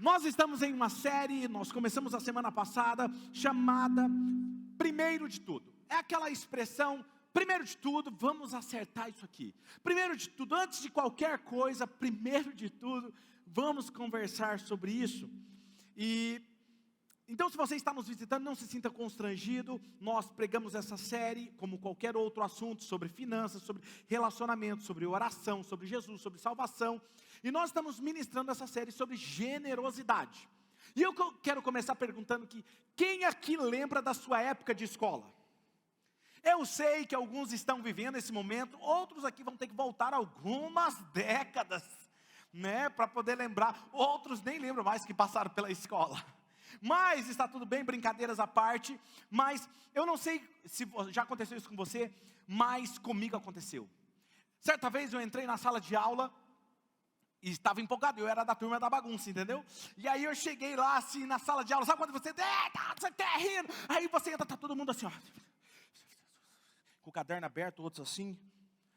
Nós estamos em uma série, nós começamos a semana passada, chamada Primeiro de Tudo. É aquela expressão, primeiro de tudo, vamos acertar isso aqui. Primeiro de tudo, antes de qualquer coisa, primeiro de tudo, vamos conversar sobre isso. Então, se você está nos visitando, não se sinta constrangido. Nós pregamos essa série, como qualquer outro assunto, sobre finanças, sobre relacionamento, sobre oração, sobre Jesus, sobre salvação. E nós estamos ministrando essa série sobre generosidade. E eu quero começar perguntando que, quem aqui lembra da sua época de escola? Eu sei que alguns estão vivendo esse momento, outros aqui vão ter que voltar algumas décadas, para poder lembrar. Outros nem lembram mais que passaram pela escola. Mas está tudo bem, brincadeiras à parte. Mas eu não sei se já aconteceu isso com você, mas comigo aconteceu. Certa vez eu entrei na sala de aula e estava empolgado, eu era da turma da bagunça, entendeu? E aí eu cheguei lá assim na sala de aula, sabe quando você tá rindo? Aí você entra, tá todo mundo assim, ó, com o caderno aberto, outros assim.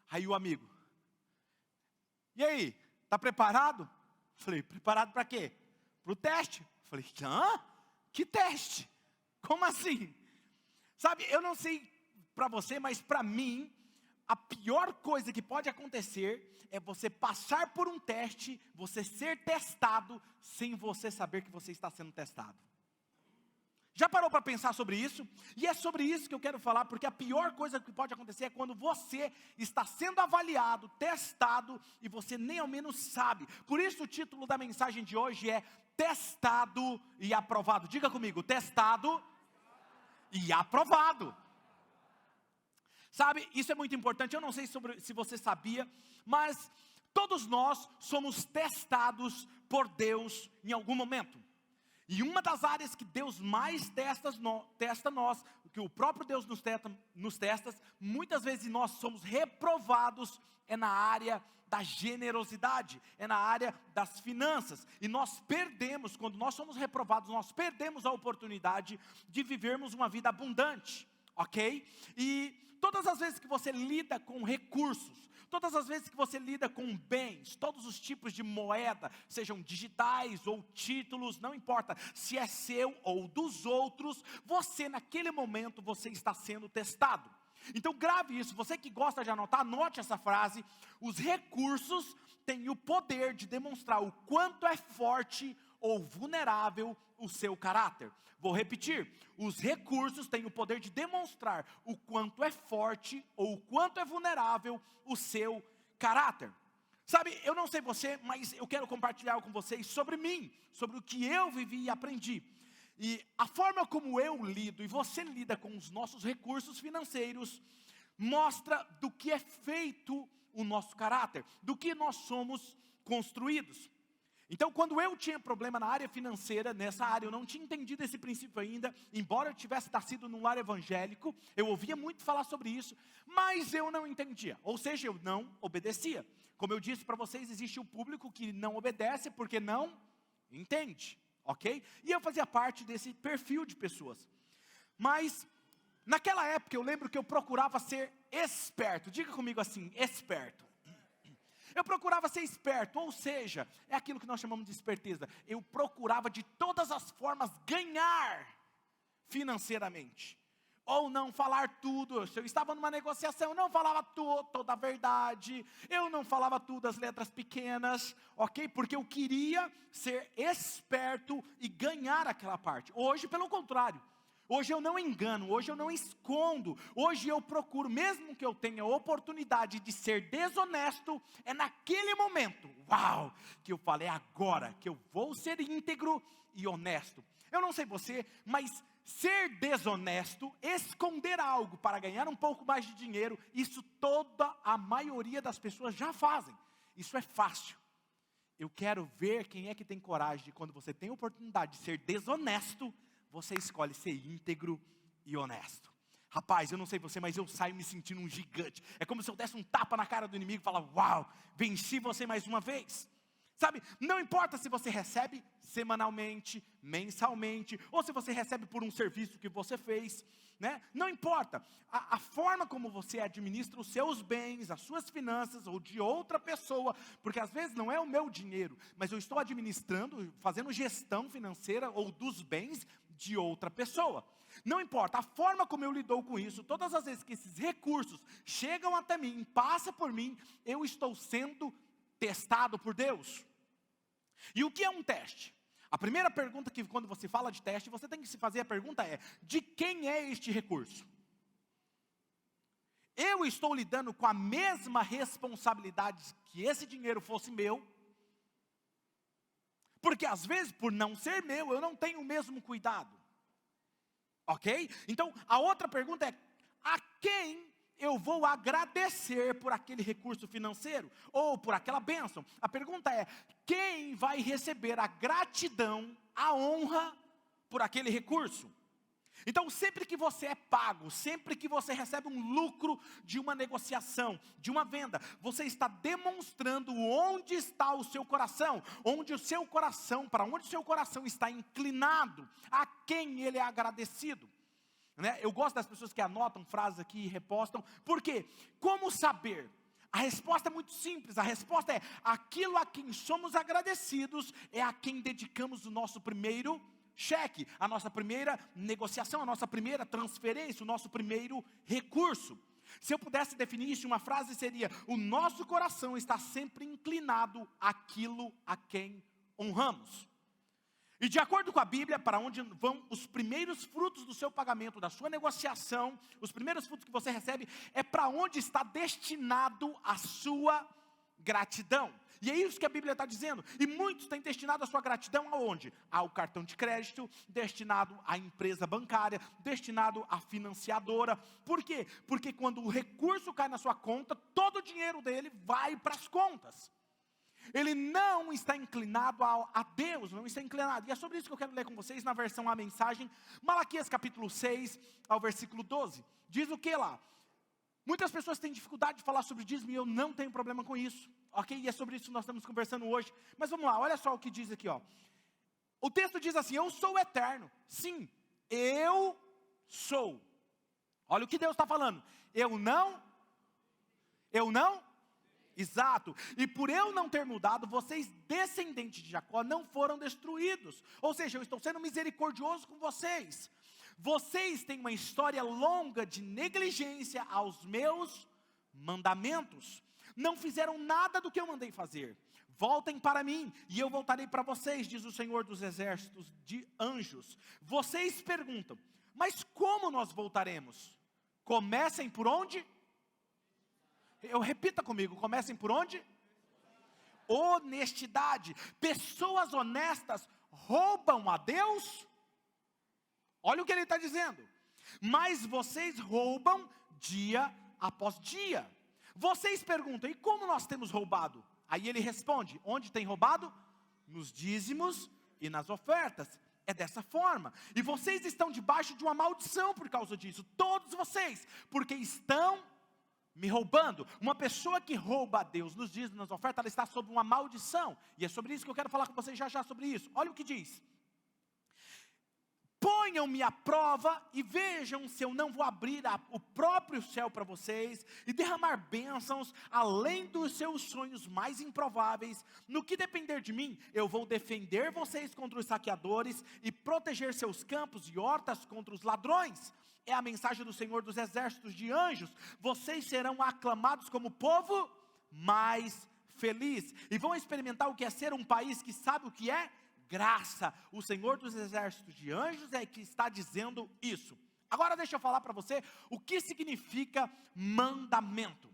Aí o amigo, e aí, tá preparado? Falei, preparado para quê? Para o teste. Falei, que teste? Como assim? Sabe, eu não sei para você, mas para mim, a pior coisa que pode acontecer é você passar por um teste, você ser testado, sem você saber que você está sendo testado. Já parou para pensar sobre isso? E é sobre isso que eu quero falar, porque a pior coisa que pode acontecer é quando você está sendo avaliado, testado, e você nem ao menos sabe. Por isso o título da mensagem de hoje é Testado e Aprovado. Diga comigo, testado e aprovado. Sabe, isso é muito importante. Eu não sei se você sabia, mas todos nós somos testados por Deus em algum momento. E uma das áreas que Deus mais testa nós, que o próprio Deus nos testa, muitas vezes nós somos reprovados, é na área da generosidade, é na área das finanças. E nós perdemos, quando nós somos reprovados, nós perdemos a oportunidade de vivermos uma vida abundante, ok? E todas as vezes que você lida com recursos, todas as vezes que você lida com bens, todos os tipos de moeda, sejam digitais ou títulos, não importa se é seu ou dos outros, você naquele momento, você está sendo testado. Então grave isso, você que gosta de anotar, anote essa frase: os recursos têm o poder de demonstrar o quanto é forte ou vulnerável o seu caráter. Vou repetir, os recursos têm o poder de demonstrar o quanto é forte ou o quanto é vulnerável o seu caráter. Sabe, eu não sei você, mas eu quero compartilhar com vocês sobre mim, sobre o que eu vivi e aprendi. E a forma como eu lido e você lida com os nossos recursos financeiros, mostra do que é feito o nosso caráter, do que nós somos construídos. Então, quando eu tinha problema na área financeira, nessa área, eu não tinha entendido esse princípio ainda, embora eu tivesse nascido num lar evangélico, eu ouvia muito falar sobre isso, mas eu não entendia, ou seja, eu não obedecia. Como eu disse para vocês, existe o público que não obedece porque não entende, ok? E eu fazia parte desse perfil de pessoas. Mas, naquela época, eu lembro que eu procurava ser esperto. Diga comigo assim, esperto. Eu procurava ser esperto, ou seja, é aquilo que nós chamamos de esperteza. Eu procurava de todas as formas ganhar financeiramente. Ou não falar tudo. Se eu estava numa negociação, eu não falava toda a verdade. Eu não falava tudo as letras pequenas, ok? Porque eu queria ser esperto e ganhar aquela parte. Hoje, pelo contrário. Hoje eu não engano, hoje eu não escondo, hoje eu procuro, mesmo que eu tenha a oportunidade de ser desonesto, é naquele momento, que eu falo, é agora que eu vou ser íntegro e honesto. Eu não sei você, mas ser desonesto, esconder algo para ganhar um pouco mais de dinheiro, isso toda a maioria das pessoas já fazem, isso é fácil. Eu quero ver quem é que tem coragem de, quando você tem a oportunidade de ser desonesto, você escolhe ser íntegro e honesto. Rapaz, eu não sei você, mas eu saio me sentindo um gigante. É como se eu desse um tapa na cara do inimigo e falar, venci você mais uma vez. Sabe, não importa se você recebe semanalmente, mensalmente, ou se você recebe por um serviço que você fez, né? Não importa, a forma como você administra os seus bens, as suas finanças, ou de outra pessoa, porque às vezes não é o meu dinheiro, mas eu estou administrando, fazendo gestão financeira, ou dos bens de outra pessoa. Não importa, a forma como eu lido com isso, todas as vezes que esses recursos chegam até mim, passam por mim, eu estou sendo testado por Deus. E o que é um teste? A primeira pergunta que quando você fala de teste, você tem que se fazer a pergunta é: de quem é este recurso? Eu estou lidando com a mesma responsabilidade que esse dinheiro fosse meu? Porque às vezes, por não ser meu, eu não tenho o mesmo cuidado. Ok? Então, a outra pergunta é: a quem eu vou agradecer por aquele recurso financeiro? Ou por aquela bênção? A pergunta é: quem vai receber a gratidão, a honra por aquele recurso? Então, sempre que você é pago, sempre que você recebe um lucro de uma negociação, de uma venda, você está demonstrando onde está o seu coração, para onde o seu coração está inclinado, a quem ele é agradecido. Né? Eu gosto das pessoas que anotam frases aqui e repostam. Por quê? Como saber? A resposta é muito simples. A resposta é: aquilo a quem somos agradecidos é a quem dedicamos o nosso primeiro cheque, a nossa primeira negociação, a nossa primeira transferência, o nosso primeiro recurso. Se eu pudesse definir isso em uma frase, seria: o nosso coração está sempre inclinado àquilo a quem honramos. E de acordo com a Bíblia, para onde vão os primeiros frutos do seu pagamento, da sua negociação, os primeiros frutos que você recebe, é para onde está destinado a sua gratidão. E é isso que a Bíblia está dizendo. E muitos têm destinado a sua gratidão aonde? Ao cartão de crédito, destinado à empresa bancária, destinado à financiadora. Por quê? Porque quando o recurso cai na sua conta, todo o dinheiro dele vai para as contas. Ele não está inclinado a Deus, não está inclinado. E é sobre isso que eu quero ler com vocês na versão A Mensagem, Malaquias capítulo 6, ao versículo 12. Diz o que lá? Muitas pessoas têm dificuldade de falar sobre dízimo e eu não tenho problema com isso. Ok? E é sobre isso que nós estamos conversando hoje. Mas vamos lá, olha só o que diz aqui, ó. O texto diz assim: eu sou eterno. Sim, eu sou. Olha o que Deus está falando. Eu não. Exato, e por eu não ter mudado, vocês descendentes de Jacó não foram destruídos. Ou seja, eu estou sendo misericordioso com vocês. Vocês têm uma história longa de negligência aos meus mandamentos. Não fizeram nada do que eu mandei fazer. Voltem para mim e eu voltarei para vocês, diz o Senhor dos exércitos de anjos. Vocês perguntam: mas como nós voltaremos? Comecem por onde? Repita comigo, comecem por onde? Honestidade. Pessoas honestas roubam a Deus? Olha o que ele está dizendo. Mas vocês roubam dia após dia. Vocês perguntam: e como nós temos roubado? Aí ele responde: onde tem roubado? Nos dízimos e nas ofertas. É dessa forma. E vocês estão debaixo de uma maldição por causa disso. Todos vocês. Porque estão me roubando. Uma pessoa que rouba a Deus nos dízimos, nas ofertas, ela está sob uma maldição. E é sobre isso que eu quero falar com vocês já sobre isso. Olha o que diz: ponham-me à prova e vejam se eu não vou abrir o próprio céu para vocês e derramar bênçãos além dos seus sonhos mais improváveis. No que depender de mim, eu vou defender vocês contra os saqueadores e proteger seus campos e hortas contra os ladrões. É a mensagem do Senhor dos exércitos de anjos. Vocês serão aclamados como o povo mais feliz e vão experimentar o que é ser um país que sabe o que é graça. O Senhor dos exércitos de anjos é que está dizendo isso. Agora deixa eu falar para você o que significa mandamento.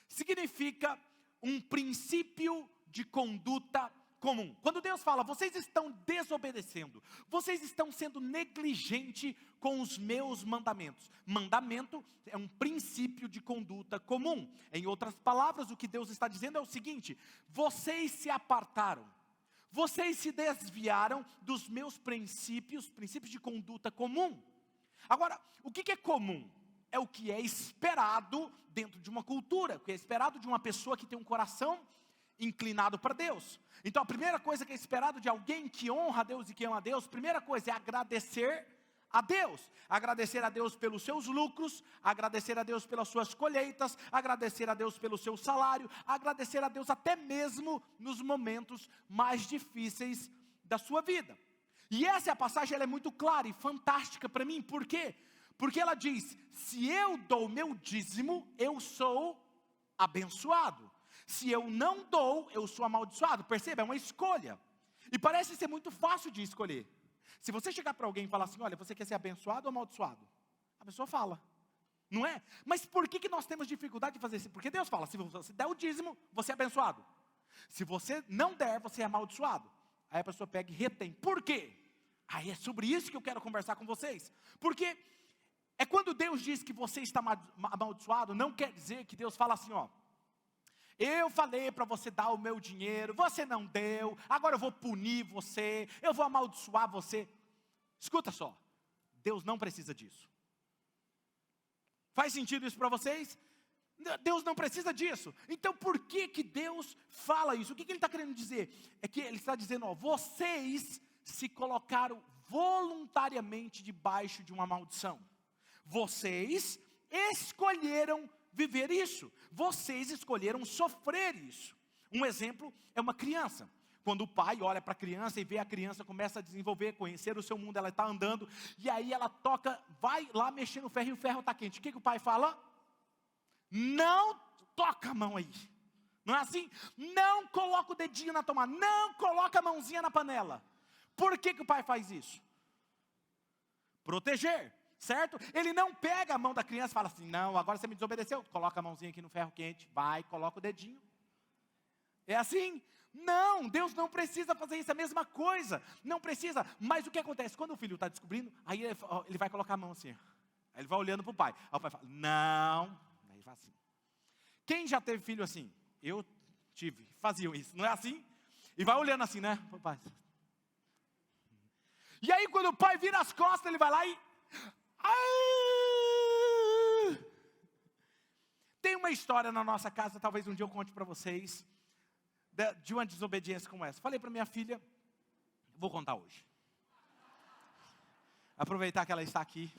Significa um princípio de conduta comum. Quando Deus fala: vocês estão desobedecendo, vocês estão sendo negligentes com os meus mandamentos. Mandamento é um princípio de conduta comum. Em outras palavras, o que Deus está dizendo é o seguinte: vocês se apartaram, vocês se desviaram dos meus princípios de conduta comum. Agora, o que é comum? É o que é esperado dentro de uma cultura, o que é esperado de uma pessoa que tem um coração inclinado para Deus. Então a primeira coisa que é esperado de alguém que honra a Deus e que ama a Deus, primeira coisa é agradecer a Deus. Agradecer a Deus pelos seus lucros, agradecer a Deus pelas suas colheitas, agradecer a Deus pelo seu salário, agradecer a Deus até mesmo nos momentos mais difíceis da sua vida. E essa passagem ela é muito clara e fantástica para mim. Por quê? Porque ela diz: se eu dou meu dízimo, eu sou abençoado. Se eu não dou, eu sou amaldiçoado. Perceba, é uma escolha. E parece ser muito fácil de escolher. Se você chegar para alguém e falar assim: olha, você quer ser abençoado ou amaldiçoado? A pessoa fala, não é? Mas por que nós temos dificuldade de fazer isso? Porque Deus fala: se você der o dízimo, você é abençoado. Se você não der, você é amaldiçoado. Aí a pessoa pega e retém. Por quê? Aí é sobre isso que eu quero conversar com vocês. Porque é quando Deus diz que você está amaldiçoado, não quer dizer que Deus fala assim: ó, eu falei para você dar o meu dinheiro, você não deu, agora eu vou punir você, eu vou amaldiçoar você. Escuta só, Deus não precisa disso. Faz sentido isso para vocês? Deus não precisa disso. Então por que Deus fala isso? O que Ele está querendo dizer? É que Ele está dizendo: ó, vocês se colocaram voluntariamente debaixo de uma maldição. Vocês escolheram viver isso. Vocês escolheram sofrer isso. Um exemplo é uma criança. Quando o pai olha para a criança e vê a criança começa a desenvolver, conhecer o seu mundo, ela está andando, e aí ela toca, vai lá mexer no ferro e o ferro está quente. O que o pai fala? Não toca a mão aí. Não é assim? Não coloca o dedinho na tomada, não coloca a mãozinha na panela. Por que o pai faz isso? Proteger, certo? Ele não pega a mão da criança e fala assim: não, agora você me desobedeceu, coloca a mãozinha aqui no ferro quente, vai, coloca o dedinho. É assim? Não, Deus não precisa fazer isso, é a mesma coisa, não precisa. Mas o que acontece? Quando o filho está descobrindo, aí ele vai colocar a mão assim, aí ele vai olhando para o pai, aí o pai fala: não, aí ele fala assim. Quem já teve filho assim? Eu tive, faziam isso, não é assim? E vai olhando assim, né? Pai. E aí quando o pai vira as costas, ele vai lá e... Tem uma história na nossa casa, talvez um dia eu conte para vocês, de uma desobediência como essa. Falei para minha filha, vou contar hoje. Aproveitar que ela está aqui.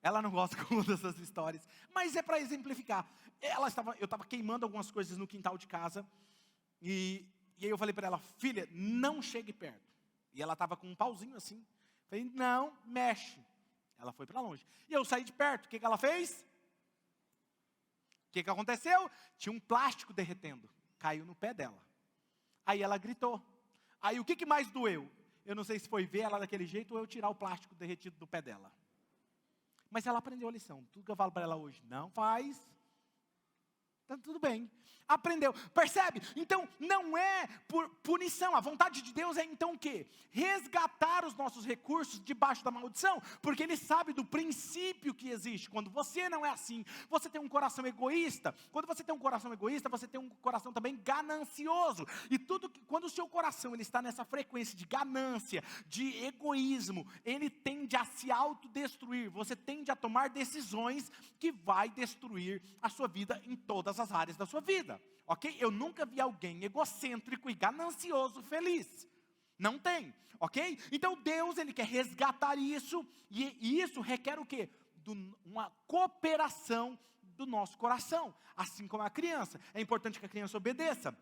Ela não gosta como dessas histórias, mas é para exemplificar. Eu estava queimando algumas coisas no quintal de casa, e aí eu falei para ela: filha, não chegue perto. E ela estava com um pauzinho assim. Falei: não, mexe. Ela foi para longe. E eu saí de perto. O que ela fez? O que aconteceu? Tinha um plástico derretendo. Caiu no pé dela. Aí ela gritou. Aí o que mais doeu? Eu não sei se foi ver ela daquele jeito ou eu tirar o plástico derretido do pé dela. Mas ela aprendeu a lição. Tudo que eu falo para ela hoje: não faz. Então tudo bem. Aprendeu. Percebe? Então não é por punição. A vontade de Deus é então o quê? Resgatar os nossos recursos debaixo da maldição. Porque Ele sabe do princípio que existe. Quando você não é assim, você tem um coração egoísta. Quando você tem um coração egoísta, você tem um coração também ganancioso. E quando o seu coração ele está nessa frequência de ganância, de egoísmo, ele tende a se autodestruir. Você tende a tomar decisões que vai destruir a sua vida em todas as áreas da sua vida. Ok? Eu nunca vi alguém egocêntrico e ganancioso feliz. Não tem. Ok? Então Deus, Ele quer resgatar isso. E isso requer o quê? Uma cooperação do nosso coração. Assim como a criança. É importante que a criança obedeça.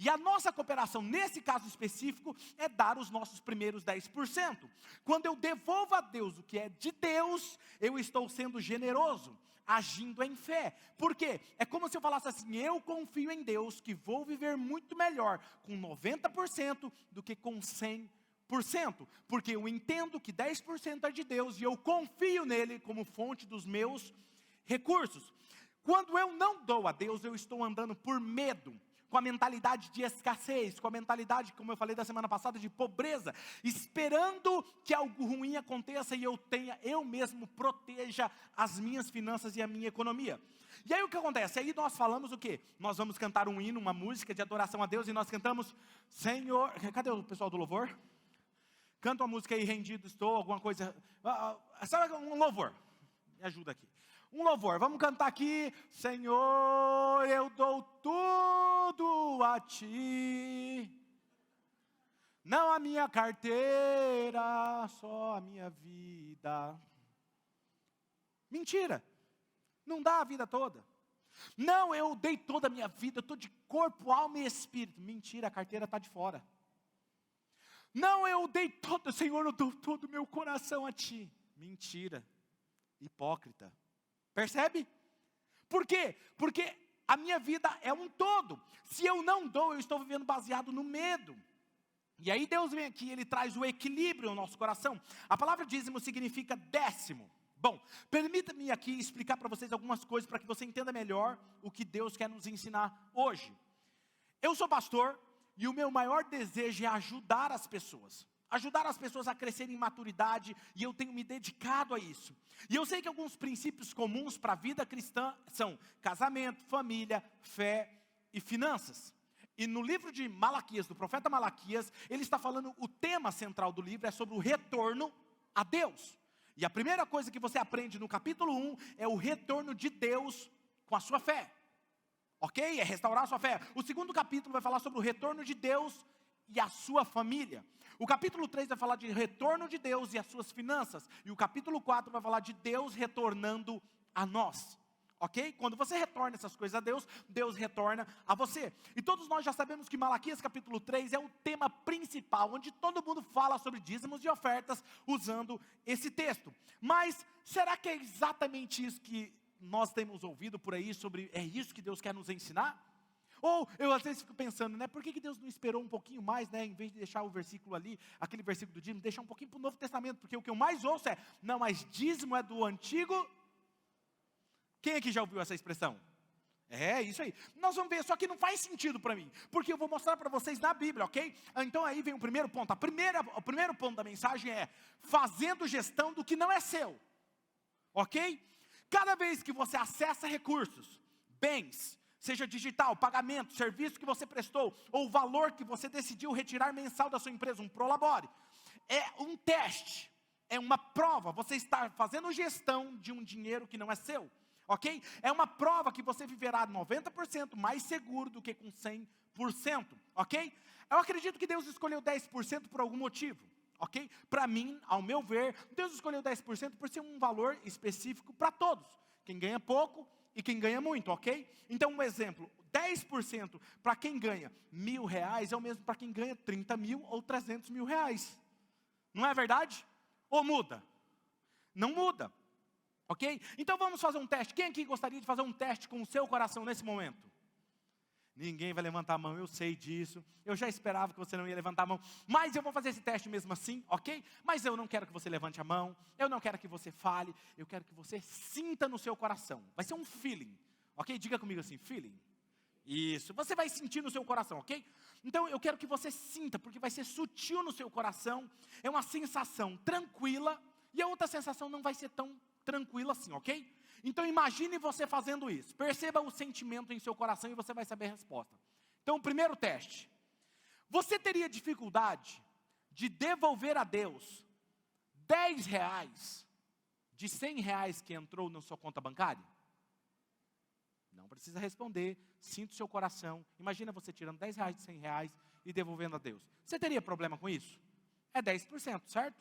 E a nossa cooperação, nesse caso específico, é dar os nossos primeiros 10%. Quando eu devolvo a Deus o que é de Deus, eu estou sendo generoso, agindo em fé. Por quê? É como se eu falasse assim: eu confio em Deus que vou viver muito melhor com 90% do que com 100%. Porque eu entendo que 10% é de Deus e eu confio nele como fonte dos meus recursos. Quando eu não dou a Deus, eu estou andando por medo, com a mentalidade de escassez, com a mentalidade, como eu falei da semana passada, de pobreza, esperando que algo ruim aconteça e eu mesmo proteja as minhas finanças e a minha economia. E aí o que acontece? Aí nós falamos o quê? Nós vamos cantar um hino, uma música de adoração a Deus, e nós cantamos: Senhor... Cadê o pessoal do louvor? Canta uma música aí: rendido estou, alguma coisa... Sabe, um louvor. Me ajuda aqui. Um louvor, vamos cantar aqui. Senhor, eu dou tudo a ti. Não a minha carteira, só a minha vida. Mentira, não dá a vida toda. Não, eu dei toda a minha vida, eu estou de corpo, alma e espírito. Mentira, a carteira está de fora. Não, eu dei todo, Senhor, eu dou todo o meu coração a ti. Mentira, hipócrita. Percebe? Por quê? Porque a minha vida é um todo. Se eu não dou, eu estou vivendo baseado no medo. E aí Deus vem aqui, Ele traz o equilíbrio no nosso coração. A palavra dízimo significa décimo. Bom, permita-me aqui explicar para vocês algumas coisas para que você entenda melhor o que Deus quer nos ensinar hoje. Eu sou pastor e o meu maior desejo é ajudar as pessoas. Ajudar as pessoas a crescerem em maturidade, e eu tenho me dedicado a isso. E eu sei que alguns princípios comuns para a vida cristã são casamento, família, fé e finanças. E no livro de Malaquias, do profeta Malaquias, ele está falando, o tema central do livro é sobre o retorno a Deus. E a primeira coisa que você aprende no capítulo 1 é o retorno de Deus com a sua fé. Ok? É restaurar a sua fé. O segundo capítulo vai falar sobre o retorno de Deus e a sua família. O capítulo 3 vai falar de retorno de Deus e as suas finanças. E o capítulo 4 vai falar de Deus retornando a nós. Ok? Quando você retorna essas coisas a Deus, Deus retorna a você. E todos nós já sabemos que Malaquias capítulo 3 é o tema principal, onde todo mundo fala sobre dízimos e ofertas usando esse texto. Mas será que é exatamente isso que nós temos ouvido por aí, sobre é isso que Deus quer nos ensinar? Ou eu às vezes fico pensando, né, por que Deus não esperou um pouquinho mais, né, em vez de deixar o versículo ali, aquele versículo do dízimo, deixar um pouquinho para o Novo Testamento, porque o que eu mais ouço é, não, mas dízimo é do Antigo. Quem aqui já ouviu essa expressão? É isso aí. Nós vamos ver, só que não faz sentido para mim, porque eu vou mostrar para vocês na Bíblia, ok? Então aí vem o primeiro ponto. O primeiro ponto da mensagem é, fazendo gestão do que não é seu, ok? Cada vez que você acessa recursos, bens, seja digital, pagamento, serviço que você prestou, ou o valor que você decidiu retirar mensal da sua empresa, um prolabore, é um teste, é uma prova, você está fazendo gestão de um dinheiro que não é seu. Ok? É uma prova que você viverá 90% mais seguro do que com 100%, ok? Eu acredito que Deus escolheu 10% por algum motivo, ok? Para mim, ao meu ver, Deus escolheu 10% por ser um valor específico para todos. Quem ganha pouco e quem ganha muito, ok? Então, um exemplo, 10% para quem ganha R$1.000 é o mesmo para quem ganha 30 mil ou 300 mil reais. Não é verdade? Ou muda? Não muda. Ok? Então vamos fazer um teste. Quem aqui gostaria de fazer um teste com o seu coração nesse momento? Ninguém vai levantar a mão, eu sei disso. Eu já esperava que você não ia levantar a mão. Mas eu vou fazer esse teste mesmo assim, ok? Mas eu não quero que você levante a mão. Eu não quero que você fale. Eu quero que você sinta no seu coração. Vai ser um feeling, ok? Diga comigo assim, feeling. Isso, você vai sentir no seu coração, ok? Então eu quero que você sinta, porque vai ser sutil no seu coração. É uma sensação tranquila. E a outra sensação não vai ser tão tranquilo assim, ok? Então imagine você fazendo isso. Perceba o sentimento em seu coração e você vai saber a resposta. Então, primeiro teste. Você teria dificuldade de devolver a Deus R$10 de R$100 que entrou na sua conta bancária? Não precisa responder. Sinta o seu coração. Imagina você tirando R$10 de R$100 e devolvendo a Deus. Você teria problema com isso? É 10%, certo?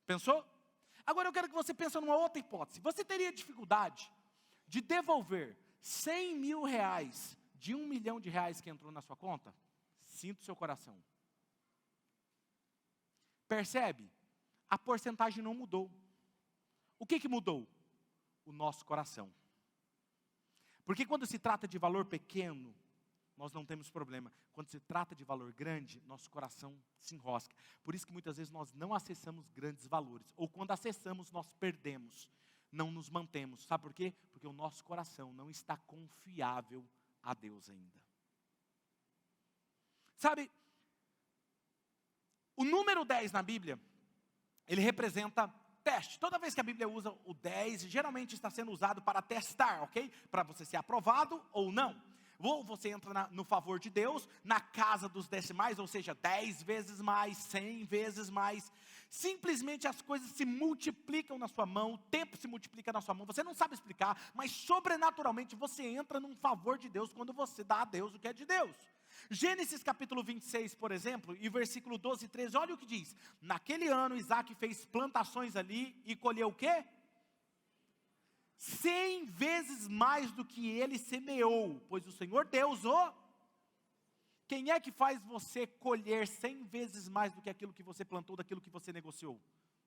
Pensou? Agora eu quero que você pense numa outra hipótese. Você teria dificuldade de devolver R$100 mil de R$1 milhão que entrou na sua conta? Sinta o seu coração. Percebe? A porcentagem não mudou. O que mudou? O nosso coração. Porque quando se trata de valor pequeno, nós não temos problema. Quando se trata de valor grande, nosso coração se enrosca. Por isso que muitas vezes nós não acessamos grandes valores. Ou quando acessamos, nós perdemos. Não nos mantemos. Sabe por quê? Porque o nosso coração não está confiável a Deus ainda. Sabe, o número 10 na Bíblia, ele representa teste. Toda vez que a Bíblia usa o 10, geralmente está sendo usado para testar, ok? Para você ser aprovado ou não. ou você entra no favor de Deus, na casa dos decimais, ou seja, 10 vezes mais, 100 vezes mais. Simplesmente as coisas se multiplicam na sua mão, o tempo se multiplica na sua mão, você não sabe explicar, mas sobrenaturalmente você entra num favor de Deus quando você dá a Deus o que é de Deus. Gênesis capítulo 26, por exemplo, e versículo 12 e 13, olha o que diz. Naquele ano Isaac fez plantações ali e colheu o quê? 100 vezes mais do que ele semeou, pois o Senhor Deus o... Quem é que faz você colher 100 vezes mais do que aquilo que você plantou, daquilo que você negociou?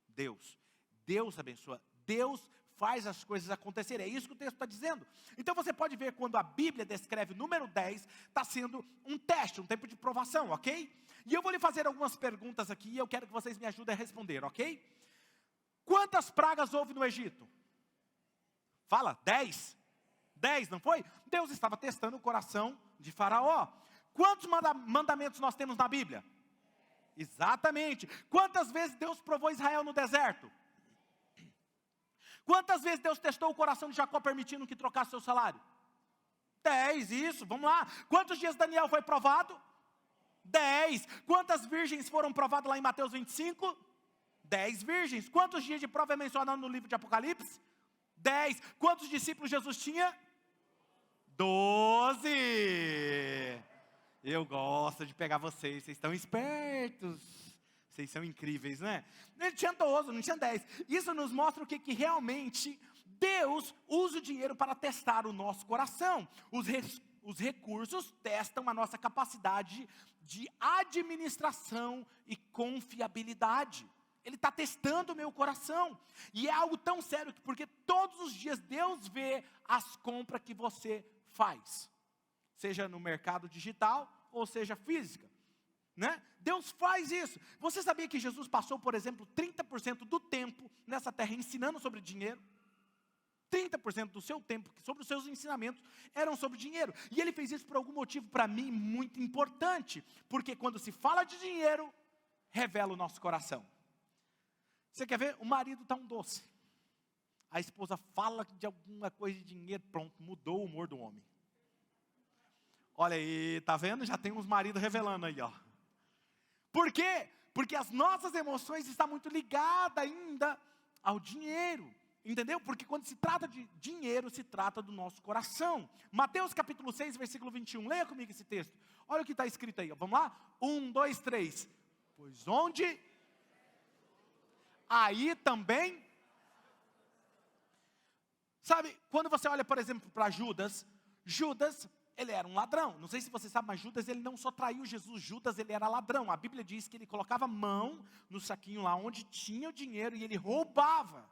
Deus. Deus abençoa. Deus faz as coisas acontecerem. É isso que o texto está dizendo. Então você pode ver quando a Bíblia descreve o número 10, está sendo um teste, um tempo de provação, ok? E eu vou lhe fazer algumas perguntas aqui e eu quero que vocês me ajudem a responder, ok? Quantas pragas houve no Egito? Fala, 10. 10, não foi? Deus estava testando o coração de Faraó. Quantos mandamentos nós temos na Bíblia? Exatamente. Quantas vezes Deus provou Israel no deserto? Quantas vezes Deus testou o coração de Jacó permitindo que trocasse seu salário? 10, isso, vamos lá. Quantos dias Daniel foi provado? 10. Quantas virgens foram provadas lá em Mateus 25? 10 virgens. Quantos dias de prova é mencionado no livro de Apocalipse? 10. Quantos discípulos Jesus tinha? 12. Eu gosto de pegar vocês estão espertos. Vocês são incríveis, né? Ele tinha 12, não tinha 10. Isso nos mostra o que realmente Deus usa o dinheiro para testar o nosso coração. Os recursos testam a nossa capacidade de administração e confiabilidade. Ele está testando o meu coração. E é algo tão sério, porque todos os dias Deus vê as compras que você faz. Seja no mercado digital, ou seja física. Né? Deus faz isso. Você sabia que Jesus passou, por exemplo, 30% do tempo nessa terra ensinando sobre dinheiro? 30% do seu tempo, sobre os seus ensinamentos, eram sobre dinheiro. E ele fez isso por algum motivo, para mim, muito importante. Porque quando se fala de dinheiro, revela o nosso coração. Você quer ver? O marido está um doce. A esposa fala de alguma coisa de dinheiro, pronto, mudou o humor do homem. Olha aí, tá vendo? Já tem uns maridos revelando aí, ó. Por quê? Porque as nossas emoções estão muito ligadas ainda ao dinheiro. Entendeu? Porque quando se trata de dinheiro, se trata do nosso coração. Mateus capítulo 6, versículo 21. Leia comigo esse texto. Olha o que está escrito aí. Ó. Vamos lá? 1, 2, 3. Pois onde? Aí também. Sabe, quando você olha, por exemplo, para Judas, ele era um ladrão. Não sei se você sabe, mas Judas, ele não só traiu Jesus. Judas, ele era ladrão. A Bíblia diz que ele colocava a mão no saquinho lá onde tinha o dinheiro e ele roubava.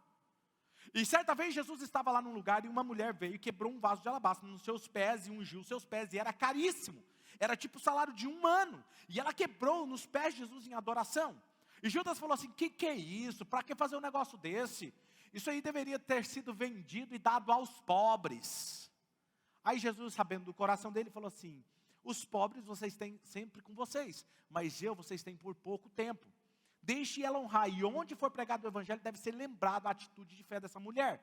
E certa vez Jesus estava lá num lugar e uma mulher veio e quebrou um vaso de alabastro nos seus pés e ungiu os seus pés. E era caríssimo. Era tipo o salário de um ano. E ela quebrou nos pés de Jesus em adoração. E Judas falou assim, que é isso? Para que fazer um negócio desse? Isso aí deveria ter sido vendido e dado aos pobres. Aí Jesus, sabendo do coração dele, falou assim, os pobres vocês têm sempre com vocês, mas vocês têm por pouco tempo. Deixe ela honrar, e onde for pregado o evangelho, deve ser lembrado a atitude de fé dessa mulher.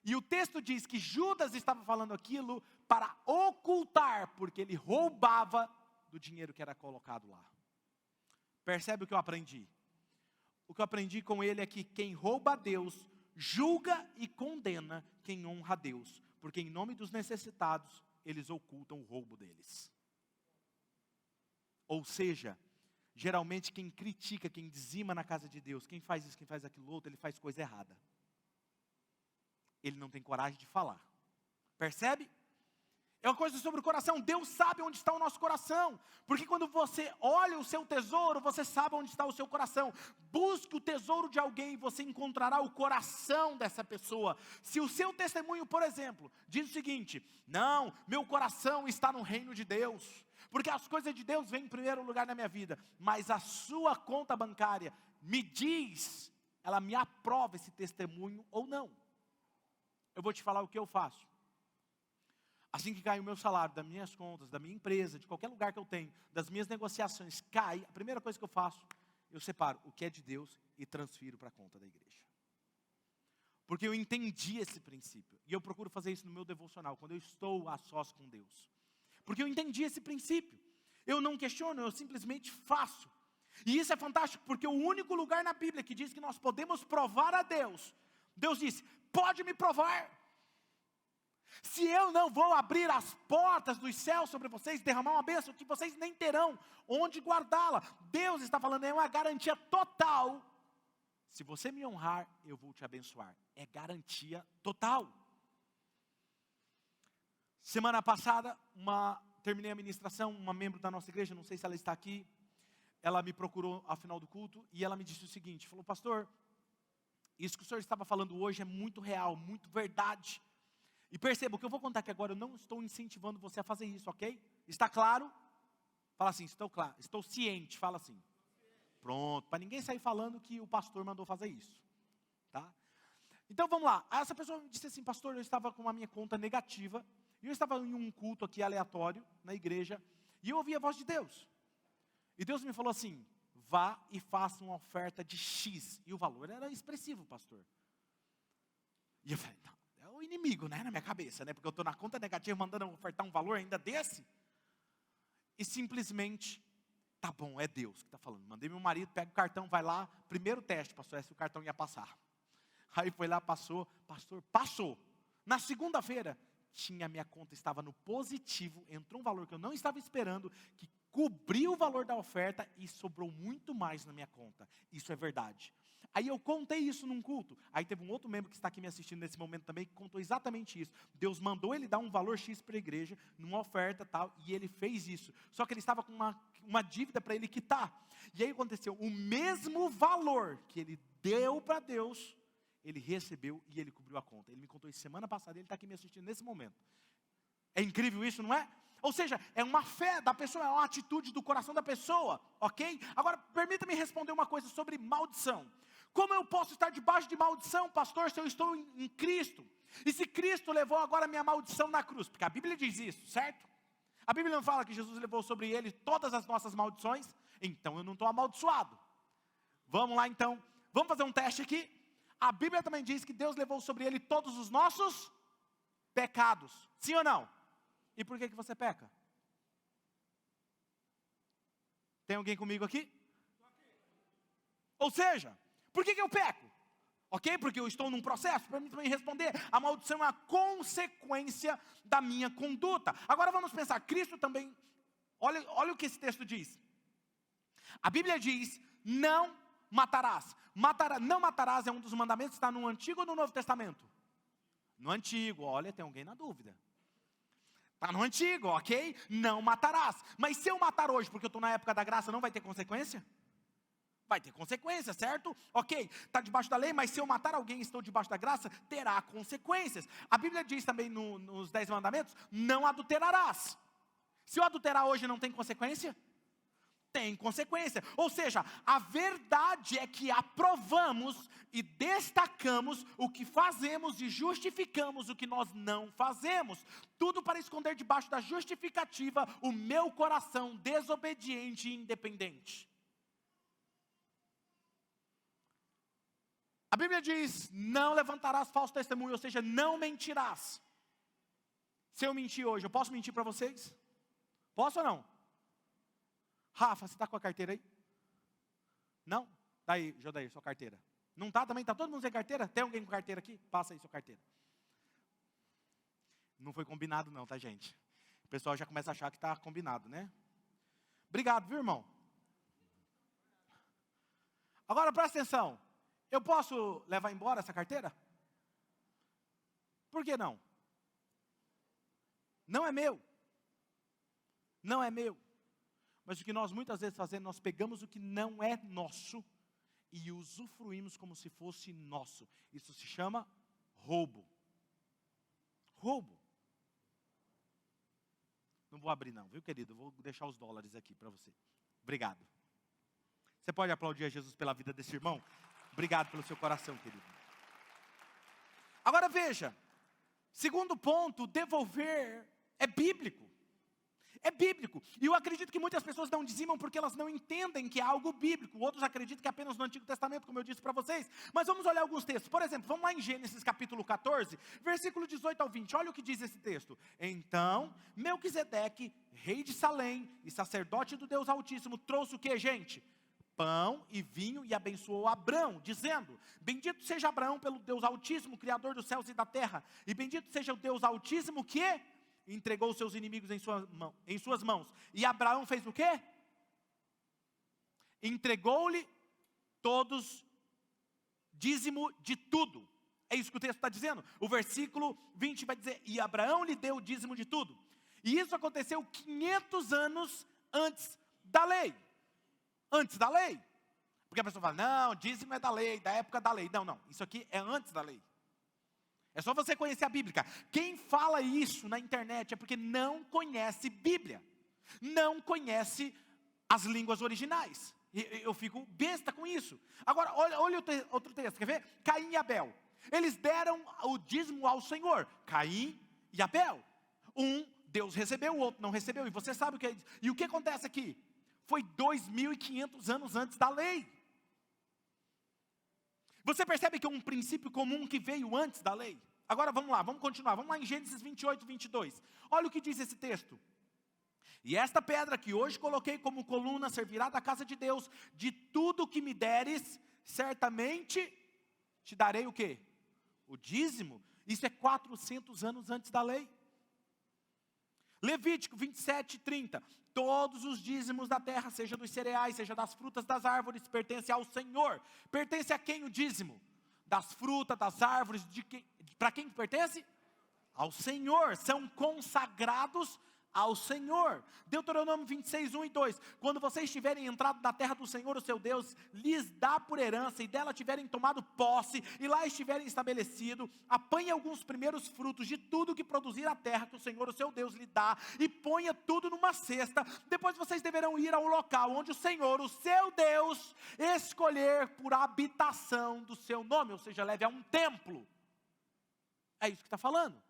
E o texto diz que Judas estava falando aquilo para ocultar, porque ele roubava do dinheiro que era colocado lá. Percebe o que eu aprendi? O que eu aprendi com ele é que quem rouba a Deus, julga e condena quem honra a Deus. Porque em nome dos necessitados, eles ocultam o roubo deles. Ou seja, geralmente quem critica, quem dizima na casa de Deus, quem faz isso, quem faz aquilo outro, ele faz coisa errada. Ele não tem coragem de falar. Percebe? É uma coisa sobre o coração. Deus sabe onde está o nosso coração. Porque quando você olha o seu tesouro, você sabe onde está o seu coração. Busque o tesouro de alguém e você encontrará o coração dessa pessoa. Se o seu testemunho, por exemplo, diz o seguinte, não, meu coração está no reino de Deus. Porque as coisas de Deus vêm em primeiro lugar na minha vida. Mas a sua conta bancária me diz, ela me aprova esse testemunho ou não. Eu vou te falar o que eu faço. Assim que cai o meu salário, das minhas contas, da minha empresa, de qualquer lugar que eu tenho, das minhas negociações, cai, a primeira coisa que eu faço, eu separo o que é de Deus e transfiro para a conta da igreja. Porque eu entendi esse princípio. E eu procuro fazer isso no meu devocional, quando eu estou a sós com Deus. Porque eu entendi esse princípio. Eu não questiono, eu simplesmente faço. E isso é fantástico, porque o único lugar na Bíblia que diz que nós podemos provar a Deus, Deus disse, pode me provar. Se eu não vou abrir as portas dos céus sobre vocês, derramar uma bênção que vocês nem terão onde guardá-la. Deus está falando, é uma garantia total. Se você me honrar, eu vou te abençoar. É garantia total. Semana passada, terminei a ministração, uma membro da nossa igreja, não sei se ela está aqui, ela me procurou ao final do culto e ela me disse o seguinte, falou, pastor, isso que o senhor estava falando hoje é muito real, muito verdade. E perceba, o que eu vou contar aqui agora, eu não estou incentivando você a fazer isso, ok? Está claro? Fala assim, estou claro, estou ciente, fala assim. Pronto, para ninguém sair falando que o pastor mandou fazer isso, tá? Então vamos lá, essa pessoa me disse assim, pastor, eu estava com a minha conta negativa, e eu estava em um culto aqui aleatório, na igreja, e eu ouvi a voz de Deus. E Deus me falou assim, vá e faça uma oferta de X. E o valor era expressivo, pastor. E eu falei, não, é o inimigo, né, na minha cabeça, né? Porque eu estou na conta negativa, mandando ofertar um valor ainda desse. E simplesmente, tá bom, é Deus que está falando. Mandei meu marido, pega o cartão, vai lá. Primeiro teste, pastor, se o cartão ia passar. Aí foi lá, passou, pastor, passou. Na segunda-feira, minha conta estava no positivo, entrou um valor que eu não estava esperando, que cobriu o valor da oferta e sobrou muito mais na minha conta. Isso é verdade. Aí eu contei isso num culto. Aí teve um outro membro que está aqui me assistindo nesse momento também, que contou exatamente isso. Deus mandou ele dar um valor X para a igreja, numa oferta tal, e ele fez isso. Só que ele estava com uma dívida para ele quitar. E aí aconteceu, o mesmo valor que ele deu para Deus, ele recebeu e ele cobriu a conta. Ele me contou isso semana passada, ele está aqui me assistindo nesse momento. É incrível isso, não é? Ou seja, é uma fé da pessoa, é uma atitude do coração da pessoa, ok? Agora, permita-me responder uma coisa sobre maldição. Como eu posso estar debaixo de maldição, pastor, se eu estou em Cristo? E se Cristo levou agora a minha maldição na cruz? Porque a Bíblia diz isso, certo? A Bíblia não fala que Jesus levou sobre ele todas as nossas maldições? Então eu não estou amaldiçoado. Vamos lá então, vamos fazer um teste aqui. A Bíblia também diz que Deus levou sobre ele todos os nossos pecados. Sim ou não? E por que você peca? Tem alguém comigo aqui? Ou seja, por que eu peco? Ok? Porque eu estou num processo. Para mim também responder, a maldição é a consequência da minha conduta. Agora vamos pensar, Cristo também, olha o que esse texto diz. A Bíblia diz, não matarás. Não matarás é um dos mandamentos que está no Antigo ou no Novo Testamento? No Antigo, olha, tem alguém na dúvida. Está no Antigo, ok? Não matarás. Mas se eu matar hoje, porque eu estou na época da graça, não vai ter consequência? Vai ter consequência, certo? Ok, está debaixo da lei, mas se eu matar alguém e estou debaixo da graça, terá consequências. A Bíblia diz também nos 10 mandamentos, não adulterarás. Se eu adulterar hoje, não tem consequência? Tem consequência. Ou seja, a verdade é que aprovamos e destacamos o que fazemos e justificamos o que nós não fazemos. Tudo para esconder debaixo da justificativa o meu coração desobediente e independente. A Bíblia diz, não levantarás falso testemunho, ou seja, não mentirás. Se eu mentir hoje, eu posso mentir para vocês? Posso ou não? Rafa, você está com a carteira aí? Não? Daí, Jodair, sua carteira. Não está também? Está todo mundo sem carteira? Tem alguém com carteira aqui? Passa aí sua carteira. Não foi combinado não, tá gente? O pessoal já começa a achar que está combinado, né? Obrigado, viu, irmão? Agora presta atenção. Eu posso levar embora essa carteira? Por que não? Não é meu. Não é meu. Mas o que nós muitas vezes fazemos, nós pegamos o que não é nosso e usufruímos como se fosse nosso. Isso se chama roubo. Roubo. Não vou abrir não, viu, querido? Vou deixar os dólares aqui para você. Obrigado. Você pode aplaudir a Jesus pela vida desse irmão? Obrigado pelo seu coração, querido. Agora veja, segundo ponto, devolver é bíblico. É bíblico. E eu acredito que muitas pessoas não dizimam porque elas não entendem que é algo bíblico. Outros acreditam que é apenas no Antigo Testamento, como eu disse para vocês. Mas vamos olhar alguns textos. Por exemplo, vamos lá em Gênesis capítulo 14, versículo 18 ao 20. Olha o que diz esse texto. Então, Melquisedeque, rei de Salém e sacerdote do Deus Altíssimo, trouxe o que, gente? Pão e vinho, e abençoou Abrão, dizendo: bendito seja Abraão pelo Deus Altíssimo, Criador dos céus e da terra. E bendito seja o Deus Altíssimo que entregou os seus inimigos em suas mãos. E Abraão fez o quê? Entregou-lhe todos, dízimo de tudo. É isso que o texto está dizendo. O versículo 20 vai dizer: e Abraão lhe deu o dízimo de tudo. E isso aconteceu 500 anos antes da lei. Antes da lei. Porque a pessoa fala: não, dízimo é da lei, da época da lei. Não, isso aqui é antes da lei. É só você conhecer a Bíblia. Quem fala isso na internet é porque não conhece Bíblia. Não conhece as línguas originais. Eu fico besta com isso. Agora, olha outro texto, quer ver? Caim e Abel. Eles deram o dízimo ao Senhor. Caim e Abel. Um, Deus recebeu, o outro não recebeu. E você sabe o que é isso. E o que acontece aqui? Foi 2.500 anos antes da lei. Você percebe que é um princípio comum que veio antes da lei? Agora vamos lá, vamos continuar. Vamos lá em Gênesis 28, 22. Olha o que diz esse texto. E esta pedra que hoje coloquei como coluna servirá da casa de Deus. De tudo que me deres, certamente te darei o quê? O dízimo. Isso é 400 anos antes da lei. Levítico 27, 30. Todos os dízimos da terra, seja dos cereais, seja das frutas das árvores, pertence ao Senhor. Pertence a quem o dízimo? Das frutas, das árvores, para quem pertence? Ao Senhor. São consagrados ao Senhor. Deuteronômio 26, 1 e 2. Quando vocês tiverem entrado na terra do Senhor, o seu Deus, lhes dá por herança, e dela tiverem tomado posse, e lá estiverem estabelecido, apanhe alguns primeiros frutos de tudo que produzir a terra, que o Senhor, o seu Deus, lhe dá, e ponha tudo numa cesta. Depois vocês deverão ir ao local onde o Senhor, o seu Deus, escolher por habitação do seu nome, ou seja, leve a um templo. É isso que está falando.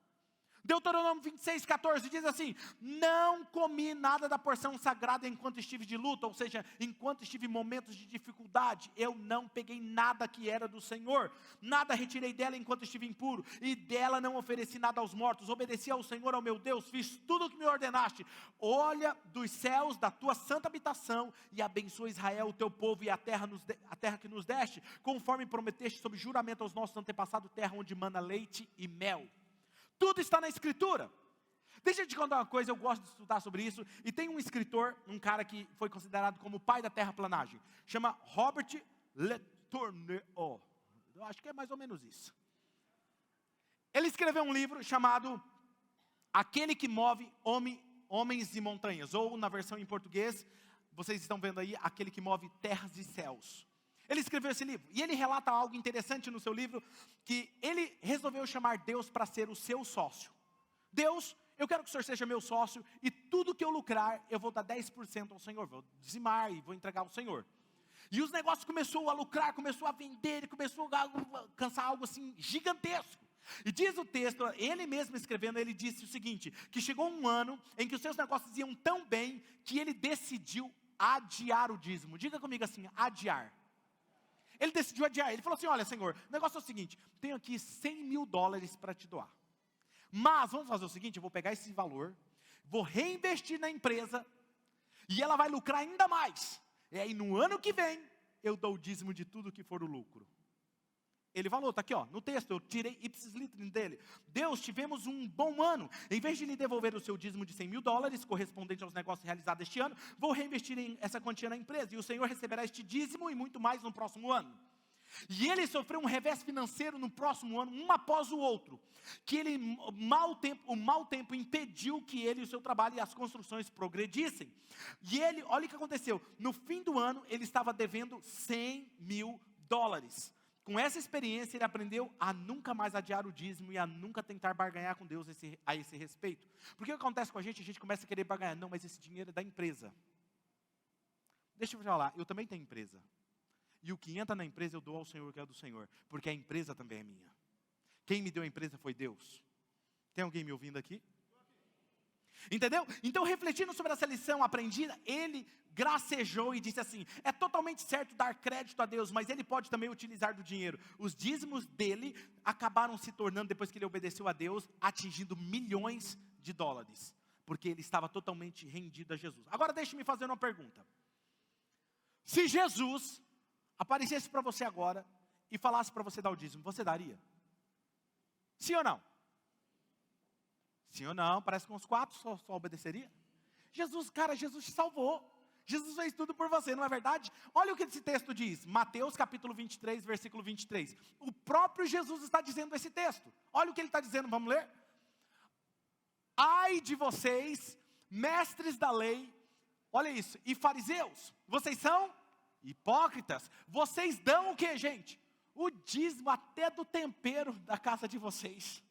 Deuteronômio 26, 14 diz assim: não comi nada da porção sagrada enquanto estive de luta, ou seja, enquanto estive em momentos de dificuldade. Eu não peguei nada que era do Senhor, nada retirei dela enquanto estive impuro, e dela não ofereci nada aos mortos. Obedeci ao Senhor, ao meu Deus, fiz tudo o que me ordenaste. Olha dos céus da tua santa habitação e abençoa Israel, o teu povo, e a terra que nos deste, conforme prometeste sob juramento aos nossos antepassados, terra onde mana leite e mel. Tudo está na Escritura. Deixa eu te contar uma coisa, eu gosto de estudar sobre isso. E tem um escritor, um cara que foi considerado como o pai da terraplanagem. Chama Robert Letourneau. Eu acho que é mais ou menos isso. Ele escreveu um livro chamado Aquele que Move Homens e Montanhas. Ou na versão em português, vocês estão vendo aí, Aquele que Move Terras e Céus. Ele escreveu esse livro, e ele relata algo interessante no seu livro, que ele resolveu chamar Deus para ser o seu sócio. Deus, eu quero que o Senhor seja meu sócio, e tudo que eu lucrar, eu vou dar 10% ao Senhor, vou dizimar e vou entregar ao Senhor. E os negócios começou a lucrar, começou a vender, ele começou a alcançar algo assim gigantesco. E diz o texto, ele mesmo escrevendo, ele disse o seguinte, que chegou um ano em que os seus negócios iam tão bem, que ele decidiu adiar o dízimo. Diga comigo assim, adiar. Ele decidiu adiar, ele falou assim: olha, Senhor, o negócio é o seguinte, tenho aqui $100.000 para te doar. Mas vamos fazer o seguinte, eu vou pegar esse valor, vou reinvestir na empresa, e ela vai lucrar ainda mais. E aí no ano que vem, eu dou o dízimo de tudo que for o lucro. Ele falou, está aqui ó, no texto, eu tirei ipsis literis dele. Deus, tivemos um bom ano. Em vez de lhe devolver o seu dízimo de $100.000, correspondente aos negócios realizados este ano, vou reinvestir essa quantia na empresa. E o Senhor receberá este dízimo e muito mais no próximo ano. E ele sofreu um revés financeiro no próximo ano, um após o outro. Que o mau tempo impediu que ele e o seu trabalho e as construções progredissem. E ele, olha o que aconteceu. No fim do ano, ele estava devendo $100.000. Com essa experiência, ele aprendeu a nunca mais adiar o dízimo e a nunca tentar barganhar com Deus a esse respeito. Porque o que acontece com a gente começa a querer barganhar. Não, mas esse dinheiro é da empresa. Deixa eu falar, eu também tenho empresa. E o que entra na empresa eu dou ao Senhor, que é do Senhor. Porque a empresa também é minha. Quem me deu a empresa foi Deus. Tem alguém me ouvindo aqui? Entendeu? Então, refletindo sobre essa lição aprendida, ele gracejou e disse assim: é totalmente certo dar crédito a Deus, mas ele pode também utilizar do dinheiro. Os dízimos dele acabaram se tornando, depois que ele obedeceu a Deus, atingindo milhões de dólares, porque ele estava totalmente rendido a Jesus. Agora deixe-me fazer uma pergunta. Se Jesus aparecesse para você agora e falasse para você dar o dízimo, você daria? Sim ou não? Sim ou não? Parece que uns 4 só obedeceria. Jesus, cara, Jesus te salvou. Jesus fez tudo por você, não é verdade? Olha o que esse texto diz, Mateus capítulo 23, versículo 23. O próprio Jesus está dizendo esse texto. Olha o que ele está dizendo, vamos ler? Ai de vocês, mestres da lei, olha isso, e fariseus, vocês são hipócritas. Vocês dão o que, gente? O dízimo até do tempero da casa de vocês.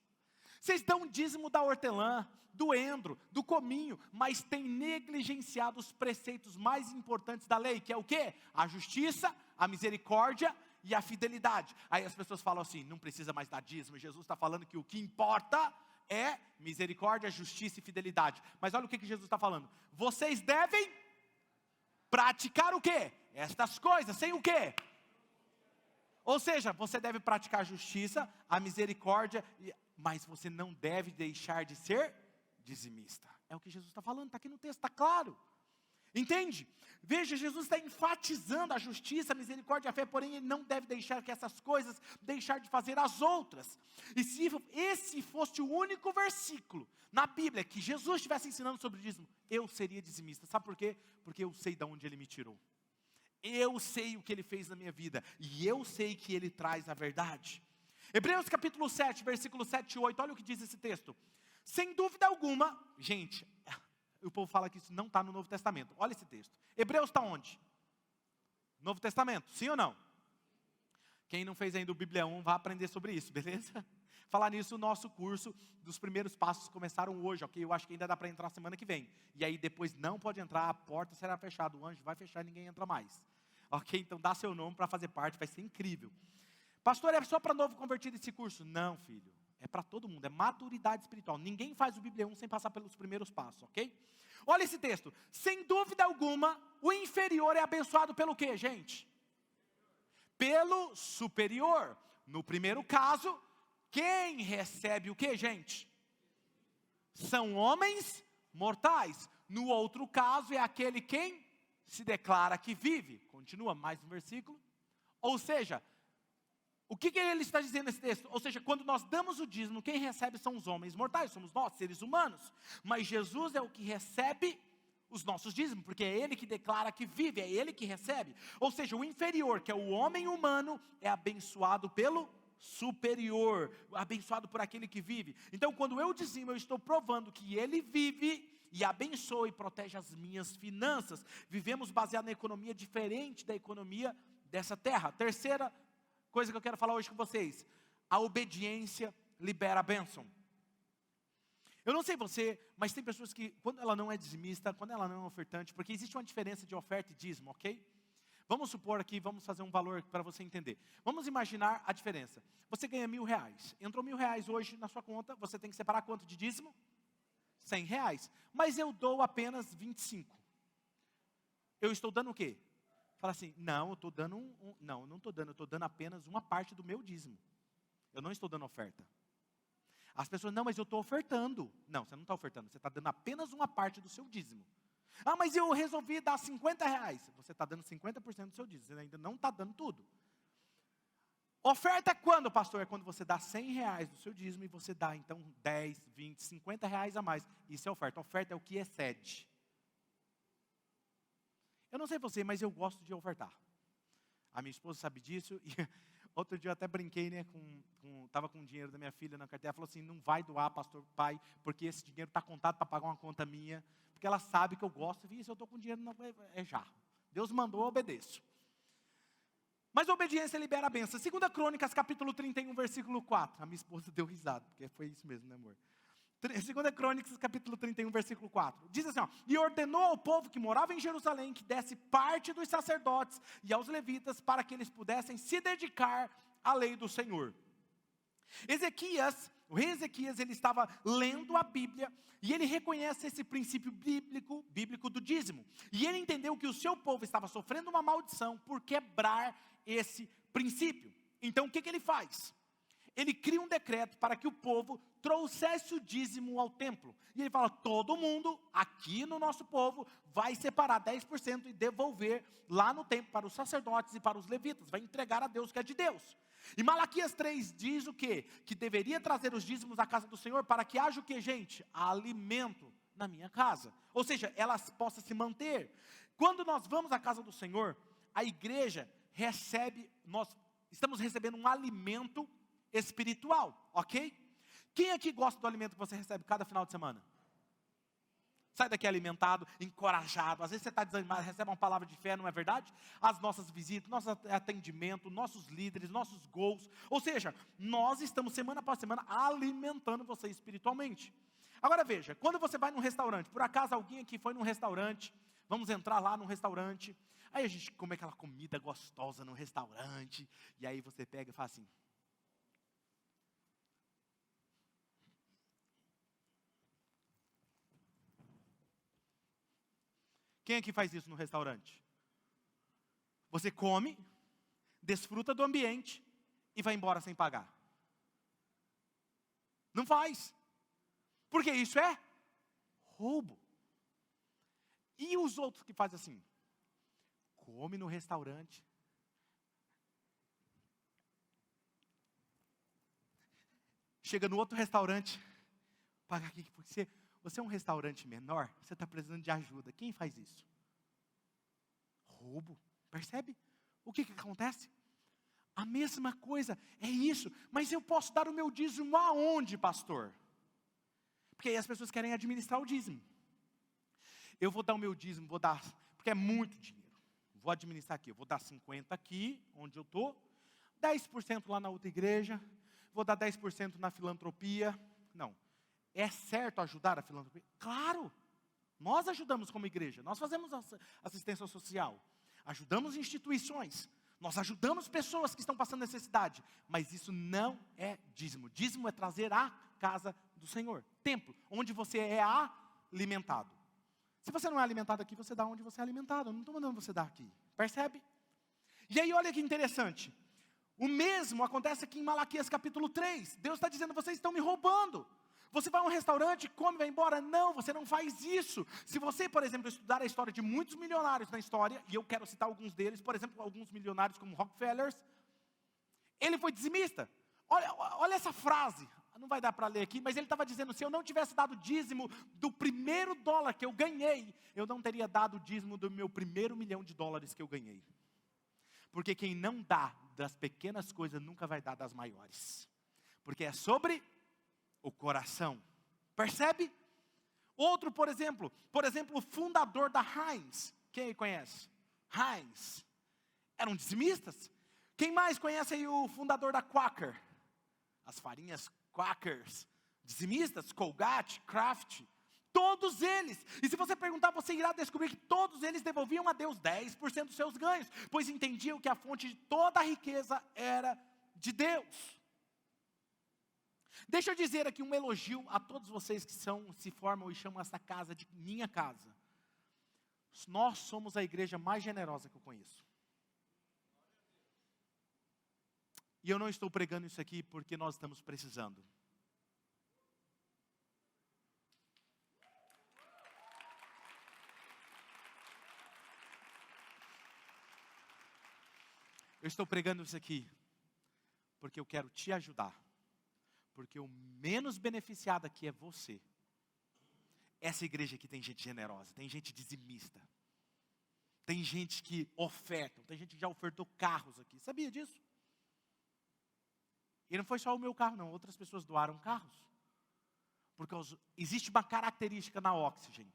Vocês dão o dízimo da hortelã, do endro, do cominho, mas têm negligenciado os preceitos mais importantes da lei, que é o quê? A justiça, a misericórdia e a fidelidade. Aí as pessoas falam assim, não precisa mais dar dízimo. Jesus está falando que o que importa é misericórdia, justiça e fidelidade. Mas olha o que Jesus está falando. Vocês devem praticar o quê? Estas coisas, sem o quê? Ou seja, você deve praticar a justiça, a misericórdia, mas você não deve deixar de ser dizimista. É o que Jesus está falando, está aqui no texto, está claro. Entende? Veja, Jesus está enfatizando a justiça, a misericórdia e a fé, porém ele não deve deixar que essas coisas, deixar de fazer as outras. E se esse fosse o único versículo na Bíblia que Jesus estivesse ensinando sobre o dízimo, eu seria dizimista. Sabe por quê? Porque eu sei de onde ele me tirou. Eu sei o que ele fez na minha vida, e eu sei que ele traz a verdade. Hebreus capítulo 7, versículo 7 e 8, olha o que diz esse texto. Sem dúvida alguma, gente, o povo fala que isso não está no Novo Testamento. Olha esse texto. Hebreus está onde? Novo Testamento, sim ou não? Quem não fez ainda o Bíblia 1, vai aprender sobre isso, beleza? Falar nisso, o nosso curso dos primeiros passos começaram hoje, ok? Eu acho que ainda dá para entrar semana que vem. E aí depois não pode entrar, a porta será fechada, o anjo vai fechar e ninguém entra mais. Ok? Então dá seu nome para fazer parte, vai ser incrível. Pastor, é só para novo convertido esse curso? Não, filho. É para todo mundo, é maturidade espiritual. Ninguém faz o Bíblia 1 sem passar pelos primeiros passos, ok? Olha esse texto. Sem dúvida alguma, o inferior é abençoado pelo quê, gente? Pelo superior. No primeiro caso, quem recebe o quê, gente? São homens mortais. No outro caso, é aquele quem se declara que vive. Continua mais um versículo. Ou seja, o que ele está dizendo nesse texto? Ou seja, quando nós damos o dízimo, quem recebe são os homens mortais, somos nós, seres humanos. Mas Jesus é o que recebe os nossos dízimos, porque é Ele que declara que vive, é Ele que recebe. Ou seja, o inferior, que é o homem humano, é abençoado pelo superior, abençoado por aquele que vive. Então, quando eu dizimo, eu estou provando que Ele vive e abençoa e protege as minhas finanças. Vivemos baseado na economia diferente da economia dessa terra. Terceira coisa que eu quero falar hoje com vocês: a obediência libera a bênção. Eu não sei você, mas tem pessoas que, quando ela não é dizimista, quando ela não é ofertante, porque existe uma diferença de oferta e dízimo, ok? Vamos supor aqui, vamos fazer um valor para você entender. Vamos imaginar a diferença. Você ganha R$1.000, entrou R$1.000 hoje na sua conta, você tem que separar quanto de dízimo? R$100. Mas eu dou apenas 25. Eu estou dando o quê? Fala assim, não, eu estou dando não, eu não estou dando, eu estou dando apenas uma parte do meu dízimo. Eu não estou dando oferta. As pessoas, não, mas eu estou ofertando. Não, você não está ofertando, você está dando apenas uma parte do seu dízimo. Ah, mas eu resolvi dar R$50. Você está dando 50% do seu dízimo, você ainda não está dando tudo. Oferta é quando, pastor? É quando você dá R$100 do seu dízimo e você dá então 10, 20, R$50 a mais. Isso é oferta. Oferta é o que excede. Eu não sei você, mas eu gosto de ofertar. A minha esposa sabe disso. E outro dia eu até brinquei, né? Estava com o dinheiro da minha filha na carteira. Ela falou assim, não vai doar, pastor, pai, porque esse dinheiro está contado para pagar uma conta minha. Porque ela sabe que eu gosto. E se eu estou com dinheiro, não, é já. Deus mandou, eu obedeço. Mas a obediência libera a bênção. 2 Crônicas, capítulo 31, versículo 4. A minha esposa deu risada, porque foi isso mesmo, né, amor? 2 Crônicas, capítulo 31, versículo 4. Diz assim, ó, e ordenou ao povo que morava em Jerusalém que desse parte dos sacerdotes e aos levitas para que eles pudessem se dedicar à lei do Senhor. Ezequias, o rei Ezequias, ele estava lendo a Bíblia, e ele reconhece esse princípio bíblico do dízimo. E ele entendeu que o seu povo estava sofrendo uma maldição por quebrar esse princípio. Então o que ele faz? Ele cria um decreto para que o povo trouxesse o dízimo ao templo. E ele fala, todo mundo aqui no nosso povo vai separar 10% e devolver lá no templo para os sacerdotes e para os levitas. Vai entregar a Deus o que é de Deus. E Malaquias 3 diz o quê? Que deveria trazer os dízimos à casa do Senhor para que haja o quê, gente? Alimento na minha casa. Ou seja, elas possam se manter. Quando nós vamos à casa do Senhor, a igreja recebe, nós estamos recebendo um alimento espiritual, ok? Quem aqui gosta do alimento que você recebe cada final de semana? Sai daqui alimentado, encorajado. Às vezes você está desanimado, recebe uma palavra de fé, não é verdade? As nossas visitas, nosso atendimento, nossos líderes, nossos gols. Ou seja, nós estamos semana após semana alimentando você espiritualmente. Agora veja, quando você vai num restaurante, por acaso alguém aqui foi num restaurante, vamos entrar lá num restaurante, aí a gente come aquela comida gostosa no restaurante, e aí você pega e fala assim, quem aqui faz isso no restaurante? Você come, desfruta do ambiente e vai embora sem pagar. Não faz. Porque isso é roubo. E os outros que fazem assim? Come no restaurante. Chega no outro restaurante, paga aqui, porque você é um restaurante menor, você está precisando de ajuda. Quem faz isso? Roubo. Percebe? O que acontece? A mesma coisa, é isso. Mas eu posso dar o meu dízimo aonde, pastor? Porque aí as pessoas querem administrar o dízimo. Eu vou dar o meu dízimo, vou dar, porque é muito dinheiro. Vou administrar aqui, eu vou dar 50 aqui, onde eu estou, 10% lá na outra igreja, vou dar 10% na filantropia. Não. É certo ajudar a filantropia? Claro! Nós ajudamos como igreja, nós fazemos assistência social, ajudamos instituições, nós ajudamos pessoas que estão passando necessidade, mas isso não é dízimo. Dízimo é trazer a casa do Senhor, templo, onde você é alimentado. Se você não é alimentado aqui, você dá onde você é alimentado. Eu não estou mandando você dar aqui, percebe? E aí olha que interessante, o mesmo acontece aqui em Malaquias capítulo 3, Deus está dizendo, vocês estão me roubando. Você vai a um restaurante, come e vai embora. Não, você não faz isso. Se você, por exemplo, estudar a história de muitos milionários na história, e eu quero citar alguns deles, por exemplo, alguns milionários como Rockefeller, ele foi dizimista. Olha essa frase, não vai dar para ler aqui, mas ele estava dizendo, se eu não tivesse dado dízimo do primeiro dólar que eu ganhei, eu não teria dado o dízimo do meu primeiro $1 milhão que eu ganhei. Porque quem não dá das pequenas coisas, nunca vai dar das maiores. Porque é sobre o coração, percebe? Outro, por exemplo, o fundador da Heinz, quem conhece? Heinz, eram dizimistas. Quem mais conhece aí o fundador da Quaker? As farinhas Quakers, dizimistas, Colgate, Kraft, todos eles. E se você perguntar, você irá descobrir que todos eles devolviam a Deus 10% dos seus ganhos, pois entendiam que a fonte de toda a riqueza era de Deus. Deixa eu dizer aqui um elogio a todos vocês que se formam e chamam essa casa de minha casa. Nós somos a igreja mais generosa que eu conheço. E eu não estou pregando isso aqui porque nós estamos precisando. Eu estou pregando isso aqui porque eu quero te ajudar. Porque o menos beneficiado aqui é você. Essa igreja aqui tem gente generosa, tem gente dizimista. Tem gente que oferta, tem gente que já ofertou carros aqui. Sabia disso? E não foi só o meu carro não, outras pessoas doaram carros. Porque existe uma característica na Oxygen.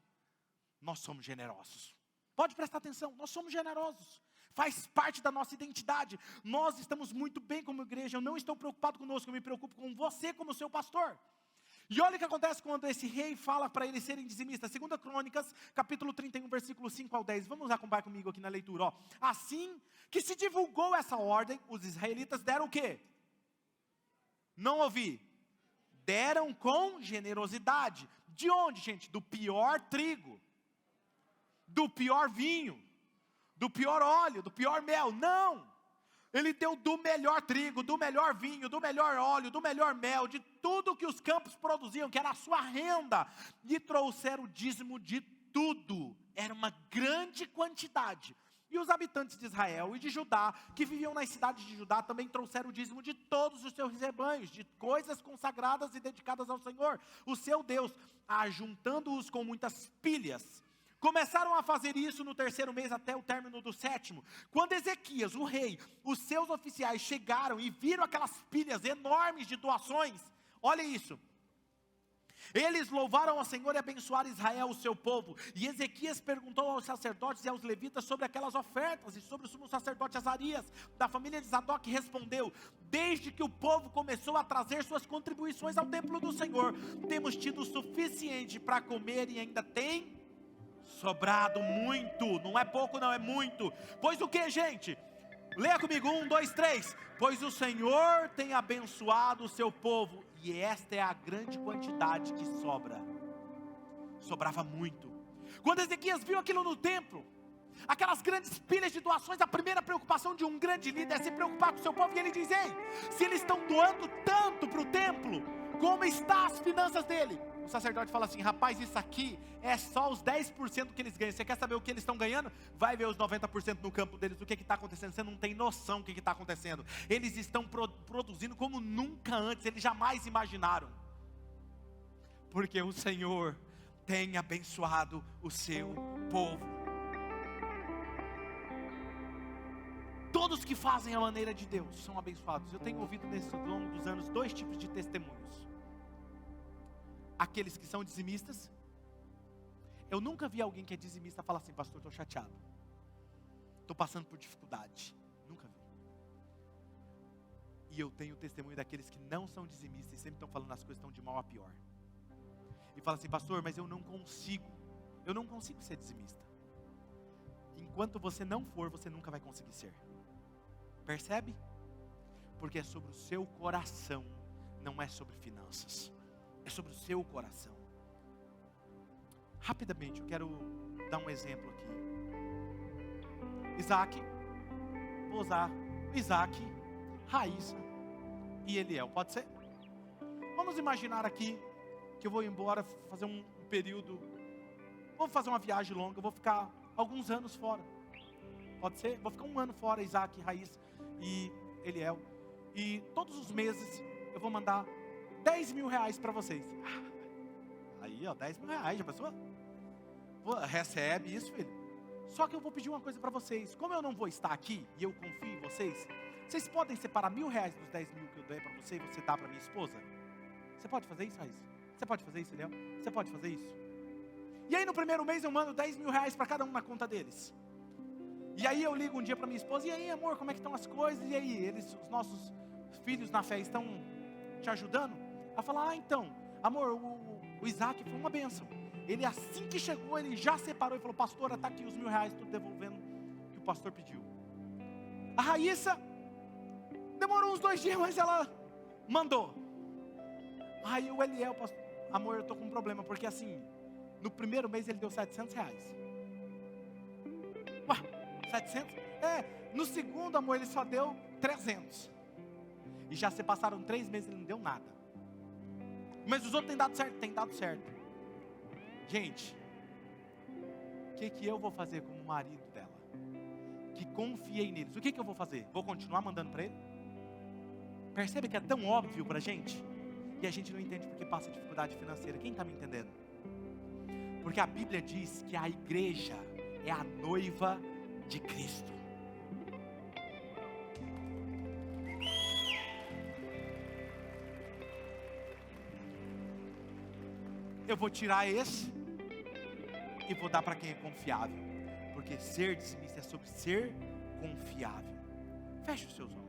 Nós somos generosos. Pode prestar atenção, nós somos generosos. Faz parte da nossa identidade. Nós estamos muito bem como igreja. Eu não estou preocupado conosco, eu me preocupo com você como seu pastor. E olha o que acontece quando esse rei fala para eles serem dizimistas. 2 Crônicas, capítulo 31, versículo 5 ao 10. Vamos acompanhar comigo aqui na leitura. Ó. Assim que se divulgou essa ordem, os israelitas deram o quê? Não ouvi. deram com generosidade. De onde, gente? Do pior trigo, do pior vinho, do pior óleo, do pior mel. Não! Ele deu do melhor trigo, do melhor vinho, do melhor óleo, do melhor mel, de tudo que os campos produziam, que era a sua renda. E trouxeram o dízimo de tudo. Era uma grande quantidade. E os habitantes de Israel e de Judá, que viviam nas cidades de Judá, também trouxeram o dízimo de todos os seus rebanhos, de coisas consagradas e dedicadas ao Senhor, o seu Deus, ajuntando-os com muitas pilhas. Começaram a fazer isso no 3º mês até o término do 7º. Quando Ezequias, o rei, os seus oficiais chegaram e viram aquelas pilhas enormes de doações, olha isso. Eles louvaram ao Senhor e abençoaram Israel, o seu povo. E Ezequias perguntou aos sacerdotes e aos levitas sobre aquelas ofertas, e sobre o sumo sacerdote Azarias, da família de Zadok, respondeu: desde que o povo começou a trazer suas contribuições ao templo do Senhor, temos tido o suficiente para comer e ainda tem sobrado muito. Não é pouco, não, é muito. Pois o que, gente? Leia comigo, 1, 2, 3. Pois o Senhor tem abençoado o seu povo, e esta é a grande quantidade que sobra. Sobrava muito. Quando Ezequias viu aquilo no templo, aquelas grandes pilhas de doações, a primeira preocupação de um grande líder é se preocupar com o seu povo. E ele diz: ei, se eles estão doando tanto para o templo, como estão as finanças dele? O sacerdote fala assim: rapaz, isso aqui é só os 10% que eles ganham. Você quer saber o que eles estão ganhando? Vai ver os 90% no campo deles. O que está acontecendo? Você não tem noção do que está acontecendo. Eles estão produzindo como nunca antes. Eles jamais imaginaram. Porque o Senhor tem abençoado o seu povo. Todos que fazem a maneira de Deus são abençoados. Eu tenho ouvido nesse longo dos anos 2 tipos de testemunhos. Aqueles que são dizimistas. Eu nunca vi alguém que é dizimista falar assim: pastor, estou chateado, estou passando por dificuldade. Nunca vi. E eu tenho o testemunho daqueles que não são dizimistas e sempre estão falando as coisas estão de mal a pior. E fala assim: pastor, mas eu não consigo ser dizimista. Enquanto você não for, você nunca vai conseguir ser. Percebe? Porque é sobre o seu coração, não é sobre finanças. É sobre o seu coração. Rapidamente, eu quero dar um exemplo aqui. Isaac, vou usar Isaac, Raíssa e Eliel, pode ser? Vamos imaginar aqui que eu vou embora fazer um período, vou fazer uma viagem longa, eu vou ficar alguns anos fora. Pode ser? Vou ficar 1 ano fora, Isaac, Raíssa e Eliel. E todos os meses eu vou mandar 10 mil reais para vocês. Aí, ó, 10 mil reais, já pensou? Pô, recebe isso, filho. Só que eu vou pedir uma coisa para vocês. Como eu não vou estar aqui e eu confio em vocês, vocês podem separar 1.000 reais dos 10 mil que eu dei para você e você dá para minha esposa? Você pode fazer isso, Raíssa? Você pode fazer isso, Eliel? Você pode fazer isso? E aí no primeiro mês eu mando 10 mil reais para cada um na conta deles. E aí eu ligo um dia para minha esposa: e aí, amor, como é que estão as coisas? E aí, os nossos filhos na fé estão te ajudando? Ela fala: ah, então, amor, o Isaac foi uma bênção. Ele, assim que chegou, ele já separou e falou: pastora, está aqui os 1.000 reais, estou devolvendo o que o pastor pediu. A Raíssa demorou uns 2 dias, mas ela mandou. Aí o Eliel: pastor, amor, eu estou com um problema, porque assim, no primeiro mês ele deu 700 reais. Ué, 700? No segundo, amor, ele só deu 300. E já se passaram 3 meses e ele não deu nada. Mas os outros têm dado certo? Tem dado certo. Gente, o que eu vou fazer como marido dela? Que confiei neles. O que eu vou fazer? Vou continuar mandando para ele? Percebe que é tão óbvio para a gente? E a gente não entende porque passa dificuldade financeira. Quem está me entendendo? Porque a Bíblia diz que a igreja é a noiva de Cristo. Eu vou tirar esse e vou dar para quem é confiável. Porque ser dizimista é sobre ser confiável. Feche os seus olhos.